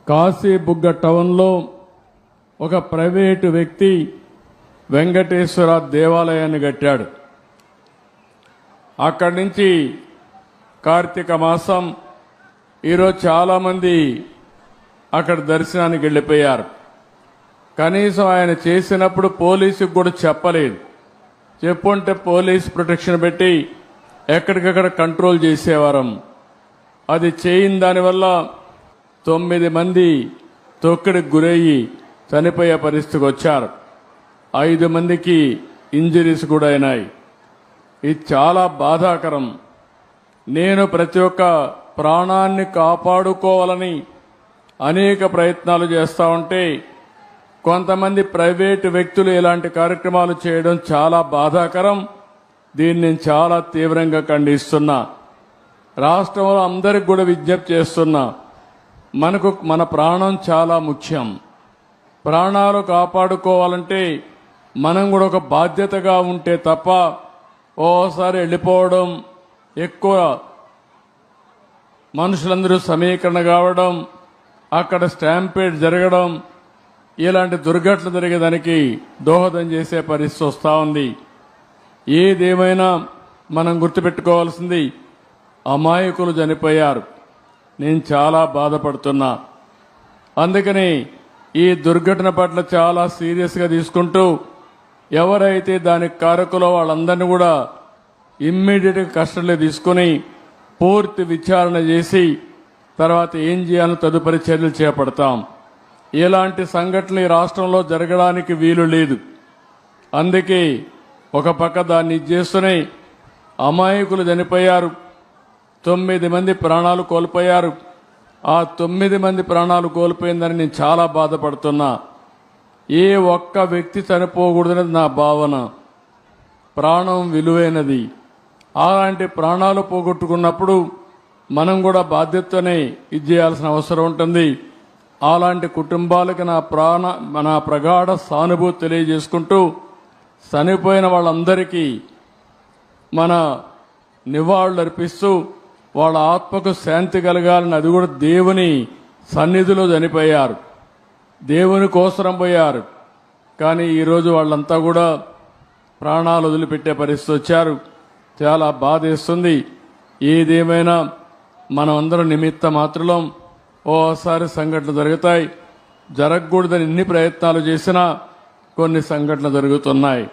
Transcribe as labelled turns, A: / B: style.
A: కాశీబుగ్గ టౌన్లో ఒక ప్రైవేటు వ్యక్తి వెంకటేశ్వర దేవాలయాన్ని కట్టాడు. అక్కడి నుంచి కార్తీక మాసం ఈరోజు చాలామంది అక్కడ దర్శనానికి వెళ్ళిపోయారు. కనీసం ఆయన చేసినప్పుడు పోలీసుకు కూడా చెప్పలేదు. చెప్పుంటే పోలీస్ ప్రొటెక్షన్ పెట్టి ఎక్కడికక్కడ కంట్రోల్ చేసేవారం. అది చేయని దానివల్ల 9 మంది తొక్కిడికి గురయ్యి చనిపోయే పరిస్థితికి వచ్చారు. 5 మందికి ఇంజరీస్ కూడా అయినాయి. ఇది చాలా బాధాకరం. నేను ప్రతి ఒక్క ప్రాణాన్ని కాపాడుకోవాలని అనేక ప్రయత్నాలు చేస్తూ ఉంటే కొంతమంది ప్రైవేటు వ్యక్తులు ఇలాంటి కార్యక్రమాలు చేయడం చాలా బాధాకరం. దీన్ని నేను చాలా తీవ్రంగా ఖండిస్తున్నా. రాష్ట్రంలో అందరికి కూడా విజ్ఞప్తి చేస్తున్నా, మన ప్రాణం చాలా ముఖ్యం. ప్రాణాలు కాపాడుకోవాలంటే మనం కూడా ఒక బాధ్యతగా ఉంటే తప్ప ఓసారి వెళ్ళిపోవడం, ఎక్కువ మనుషులందరూ సమీకరణ కావడం, అక్కడ స్టాంపేడ్ జరగడం, ఇలాంటి దుర్ఘటనలు జరిగేదానికి దోహదం చేసే పరిస్థితి వస్తూ ఉంది. ఏదేమైనా మనం గుర్తుపెట్టుకోవాల్సింది, అమాయకులు చనిపోయారు. నేను చాలా బాధపడుతున్నా. అందుకని ఈ దుర్ఘటన పట్ల చాలా సీరియస్గా తీసుకుంటూ ఎవరైతే దానికి కారకులో వాళ్ళందరినీ కూడా ఇమ్మీడియట్గా కస్టడీలో తీసుకుని పూర్తి విచారణ చేసి తర్వాత ఏం చేయాలో తదుపరి చర్యలు చేపడతాం. ఇలాంటి సంఘటనలు ఈ రాష్ట్రంలో జరగడానికి వీలు లేదు. అందుకే ఒక పక్క దాన్ని చేస్తూనే అమాయకులు చనిపోయారు. 9 మంది ప్రాణాలు కోల్పోయారు. ఆ 9 మంది ప్రాణాలు కోల్పోయిందని నేను చాలా బాధపడుతున్నా. ఏ ఒక్క వ్యక్తి చనిపోకూడదనేది నా భావన. ప్రాణం విలువైనది. అలాంటి ప్రాణాలు పోగొట్టుకున్నప్పుడు మనం కూడా బాధ్యతనే ఇది చేయాల్సిన అవసరం ఉంటుంది. అలాంటి కుటుంబాలకు నా ప్రగాఢ సానుభూతి తెలియజేసుకుంటూ చనిపోయిన వాళ్ళందరికీ మన నివాళులు అర్పిస్తూ వాళ్ళ ఆత్మకు శాంతి కలగాలని, అది కూడా దేవుని సన్నిధిలో చనిపోయారు, దేవుని కోసరం పోయారు. కానీ ఈరోజు వాళ్ళంతా కూడా ప్రాణాలు వదిలిపెట్టే పరిస్థితి వచ్చారు. చాలా బాధేస్తుంది. ఏదేమైనా మనం అందరం నిమిత్త మాత్రం. ఓసారి సంఘటనలు జరుగుతాయి. జరగకూడదని ఎన్ని ప్రయత్నాలు చేసినా కొన్ని సంఘటనలు జరుగుతున్నాయి.